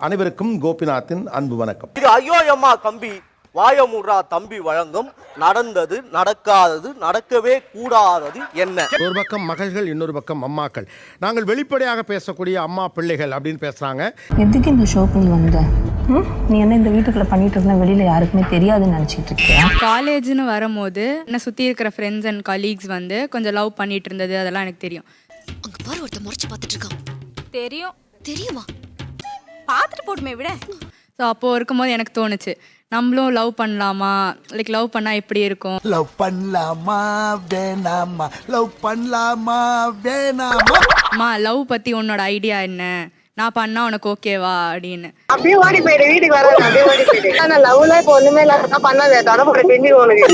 அனைவருக்கும் கோபிநாத்தின் அன்பு வணக்கம். இது ஐயோ அம்மா கம்பி வாயமுறா தம்பி வழங்கும் நடந்தது நடக்காதது நடக்கவே கூடாதது என்ன. ஒரு பக்கம் மகள்கள், இன்னொரு பக்கம் அம்மாக்கள். நாங்கள் வெளிப்படையாக பேசக்கூடிய அம்மா பிள்ளைகள் அப்படின்னு பேசுறாங்க. எதுக்கு இந்த ஷோக்கு நீ வந்த? நீ என்ன இந்த வீட்டுக்குள்ள பண்ணிட்டு இருந்தா வெளியில யாருக்குமே தெரியாதுன்னு நினைச்சிட்டு இருக்கியா? காலேஜ்னு வரும்போது என்ன சுத்தி இருக்கிற ஃப்ரெண்ட்ஸ் அண்ட் கலீக்ஸ் வந்து கொஞ்சம் லவ் பண்ணிட்டு இருந்தது அதெல்லாம் எனக்கு தெரியும். அங்க பாரு ஒருத்த முறைச்சு பார்த்துட்டு இருக்கான். தெரியும். தெரியுமா? பார்த்துட்டு போட்டுமே விட. ஸோ அப்போ இருக்கும்போது எனக்கு தோணுச்சு, நம்மளும் லவ் பண்ணலாமா, லைக் லவ் பண்ணா எப்படி இருக்கும், லவ் பண்ணலாமா வேணாமா, லவ் பண்ணலாமா வேணாமா. அம்மா லவ் பத்தி உன்னோட ஐடியா என்ன, நான் பண்ணா உனக்கு ஓகேவா அப்படின்னு. அப்படியே ஓடி போயிடு, வீட்டுக்கு வர அப்படியே ஓடி போயிடு. நான் லவ்ல இப்போ ஒண்ணுமே இல்லாத பண்ணாத தடவை தெரிஞ்சு உனக்கு.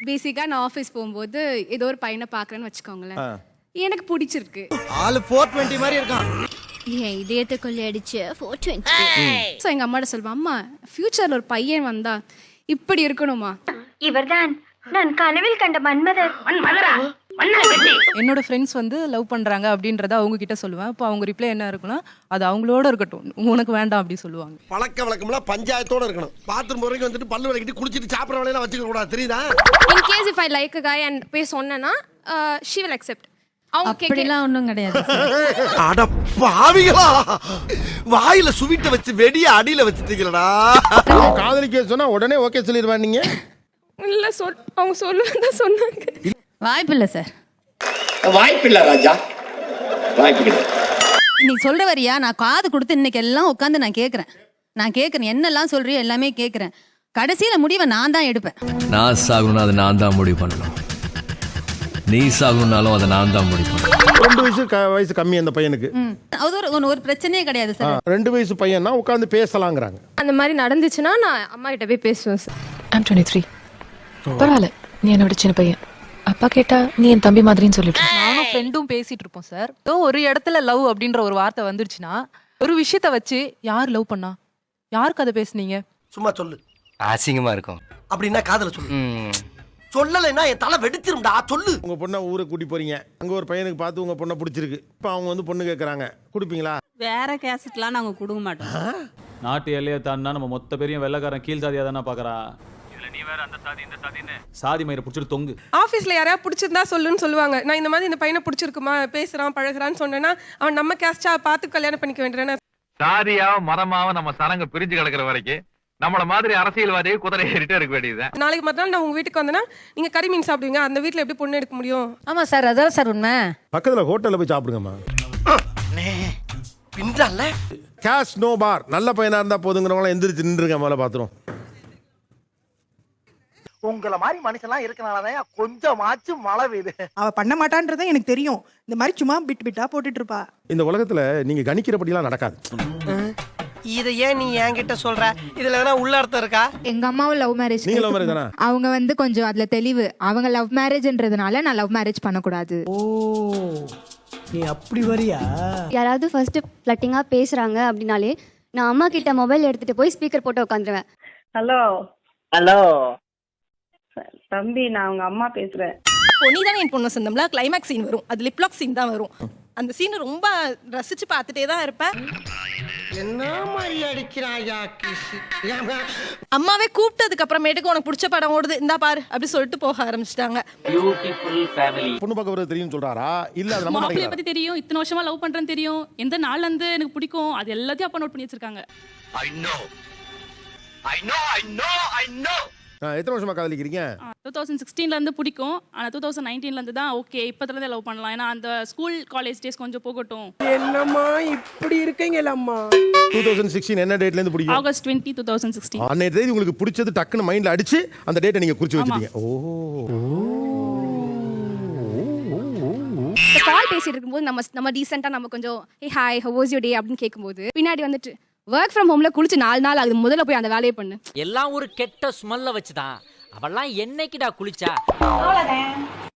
பேசிக்கா நான் ஆஃபீஸ் போகும்போது ஏதோ ஒரு பையனை பாக்குறேன்னு வச்சுக்கோங்களேன், எனக்கு பிடிச்சிருக்கு. ஆளு 420 மாதிரி இருக்கான். ஏன் இதயத்தை கொள்ளையடிச்சு 420. ஸோ எங்க அம்மாட்ட சொல்லுவேன், அம்மா ஃபியூச்சர்ல ஒரு பையன் வந்தா இப்படி இருக்கணுமா. இவர்தான் நான் கனவில் கண்ட மன்மதர். என்னோட ஃப்ரெண்ட்ஸ் வந்து லவ் பண்றாங்க அப்படின்றத அவங்க கிட்ட சொல்லுவேன். இப்போ அவங்க ரிப்ளை என்ன இருக்குன்னா, அது அவங்களோட இருக்கட்டும், உனக்கு வேண்டாம் அப்படி சொல்லுவாங்க. பழக்க வழக்கம்லாம் பஞ்சாயத்தோட இருக்கணும். பாத்ரூம் வரைக்கும் வந்துட்டு பல்லு விளக்கிட்டு குளிச்சிட்டு சாப்பிட்ற வேலையெல்லாம் வச்சுக்க கூடாது, தெரியுதா? In case if I like a guy and போய் சொன்னேன்னா she will accept. அப்படிலாம் ஒன்றும் கிடையாது. அட பாவிகளா, வாயில சுவிட்ட வச்சு வெடிய அடியில வச்சுட்டீங்களா? காதலிக்க சொன்னா உடனே ஓகே சொல்லிடுவேன். நீங்க இல்ல அவங்க சொல்லுவாங்க சொன்னாங்க. வாய்ப்பில்லை சார், வாய்ப்பில்லை ராஜா, வாய்ப்பில்லை. நீ சொல்ற வரியா? நான் காது கொடுத்து இன்னைக்கு எல்லாம் உட்காந்து நான் கேட்கறேன் என்னெல்லாம் சொல்றியோ எல்லாமே கேட்கறேன். கடைசியில முடிவை நான் தான் எடுப்பேன். நான் சாகணும்னா அதை நான் தான் முடிவு பண்ணணும், நீ சாகணும்னாலும் அதை நான் தான் முடிவு பண்ணணும். 2 வயசு கம்மி அந்த பையனுக்கு. அது ஒரு பிரச்சனையே கிடையாது சார். 2 வயசு பையனா உட்காந்து பேசலாங்கிறாங்க. அந்த மாதிரி நடந்துச்சுன்னா நான் அம்மா கிட்ட போய் பேசுவேன் சார். I'm 23. பரவாயில்ல, நீ என்னோட சின்ன பையன். அப்பா கேட்டா நீ என் தம்பி மாதிரின்னு சொல்லிட்டு. நானும் ஃப்ரெண்டும் பேசிட்டு இருப்போம் சார். ஒரு இடத்துல லவ் அப்படின்ற ஒரு வார்த்தை வந்துருச்சுன்னா, ஒரு விஷயத்த வச்சு யார் லவ் பண்ணா, யாருக்கு அதை பேசுனீங்க, சும்மா சொல்லு. அசிங்கமா இருக்கும் அப்படின்னா காதல சொல்லு. சொல்லலைன்னா என் தலை வெடிச்சிரும்டா, சொல்லு. உங்க பொண்ணை ஊருக்கு கூட்டி போறீங்க, அங்க ஒரு பையனுக்கு பார்த்து உங்க பொண்ணை பிடிச்சிருக்கு. இப்போ அவங்க வந்து பொண்ணு கேட்கறாங்க, கொடுப்பீங்களா? வேற கேசட்லாம் நாங்க கொடுக்க மாட்டோம். நாட்டு எல்லையை தாண்டினா நம்ம மொத்த பேரையும் வெள்ளக்காரன் கீழ் சாதியா தானே பாக்குறா. இதுல நீ வேற அந்த சாதி இந்த சாதின்னு சாதி மயிரை பிடிச்சிட்டு தொங்கு. ஆபீஸ்ல யாரையா பிடிச்சிருந்தா சொல்லுன்னு சொல்லுவாங்க. நான் இந்த மாதிரி இந்த பையனை பிடிச்சிருக்குமா, பேசுறான் பழகுறான்னு சொன்னேன்னா அவன் நம்ம கேஸ்டா பார்த்து கல்யாணம் பண்ணிக்க வேண்டியதானே. சாதியாவும் மரமாவும் நம்ம சரங்க பிரிஞ்சு கிடக்குற வரைக்கும் நம்மள மாதிரி அரசியல்வாதியை குதிரை ஏறிட்டே இருக்க வேண்டியது. நாளைக்கு மறுநாள் நான் உங்க வீட்டுக்கு வந்தேன்னா நீங்க கறி மீன் சாப்பிடுவீங்க, அந்த வீட்டுல எப்படி பொண்ணு எடுக்க முடியும்? ஆமா சார், அதான் சார் உண்மை. பக்கத்துல ஹோட்டல்ல போய் சாப்பிடுங்கம்மா. பின்றால கேஷ் நோ பார். நல்ல பையனா இருந்தா போதுங்கிறவங்களாம் எந்திரிச்சு நின்றுங்க, மேல பாத்துரும். உங்கள மாதிரி மனுஷன்லாம் இருக்கனாலதான் கொஞ்சமாச்சும் மழை பெய்யுது. அவ பண்ண மாட்டான்றத எனக்கு தெரியும். இந்த மாதிரி சும்மா பிட்டா போட்டுட்டு இருப்பா. இந்த உலகத்துல நீங்க கணிக்கிறபடிலாம் நடக்காது. இத ஏன் நீ என்கிட்ட சொல்ற? இதுல எதனா உள்ள அர்த்தம் இருக்கா? எங்க அம்மாவும் லவ் மேரேஜ். நீங்க லவ் மேரேஜ் தானா? அவங்க வந்து கொஞ்சம் அதுல தெளிவு. அவங்க லவ் மேரேஜ்ன்றதுனால நான் லவ் மேரேஜ் பண்ணக்கூடாது. ஓ, நீ அப்படி வரியா? யாராவது ஃபர்ஸ்ட் ஃப்ளட்டிங்கா பேசுறாங்க அப்படினாலே நான் அம்மா கிட்ட மொபைல் எடுத்துட்டு போய் ஸ்பீக்கர் போட்டு உட்காந்துருவேன். ஹலோ ஹலோ தம்பி, நான் உங்க அம்மா பேசுறேன். நீ தானே என் பொண்ணு சொந்தம்ல, கிளைமேக்ஸ் சீன் வரும், அது லிப்லாக் சீன் தான் வரும். அந்த சீன் ரொம்ப ரசிச்சு பார்த்துட்டே தான் இருப்பேன். என்ன மாதிரி அடிக்கிறாயா கிஷி? அம்மாவே கூப்பிட்டதுக்கு அப்புறமேட்டுக்கு உனக்கு பிடிச்ச படம் ஓடுது இந்தா பாரு அப்படி சொல்லிட்டு போக ஆரம்பிச்சிட்டாங்க. பொண்ணு பார்க்க வரது தெரியும் சொல்றாரா இல்ல அது நம்ம மாப்பிள்ளைய பத்தி தெரியும், இத்தனை வருஷமா லவ் பண்றேன்னு தெரியும், எந்த நாள்ல இருந்து எனக்கு பிடிக்கும், அது எல்லாத்தையும் அப்பா நோட் பண்ணி வச்சிருக்காங்க. எத்தனை வருஷமா காதலிக்கிறீங்க? 2016ல இருந்து பிடிக்கும், ஆனா 2019ல இருந்து தான் ஓகே இப்பத்துல இருந்தே லவ் பண்ணலாம், ஏன்னா அந்த ஸ்கூல் காலேஜ் டேஸ் கொஞ்சம் போகட்டும். என்னம்மா இப்படி இருக்கீங்களம்மா? 2016 என்ன டேட்ல இருந்து பிடிக்கும்? ஆகஸ்ட் 20, 2016. அன்னைய தேதி உங்களுக்கு பிடிச்சது டக்குன்னு மைண்ட்ல அடிச்சு அந்த டேட்டை நீங்க குறிச்சு வச்சிட்டீங்க. ஓ, இந்த கால் பேசிட்டு இருக்கும்போது நம்ம டீசெண்டா நம்ம கொஞ்சம் hey hi how was your day அப்படின்னு கேட்கும்போது பின்னாடி வந்துட்டு ஒர்க் ஃப்ரம் ஹோம்ல குளிச்சு 4 நாள் ஆகுது, முதல்ல போய் அந்த வேலையை பண்ணு. எல்லாம் ஒரு கெட்ட ஸ்மெல்ல வச்சுதான். அவெல்லாம் என்னைக்குடா குளிச்சா?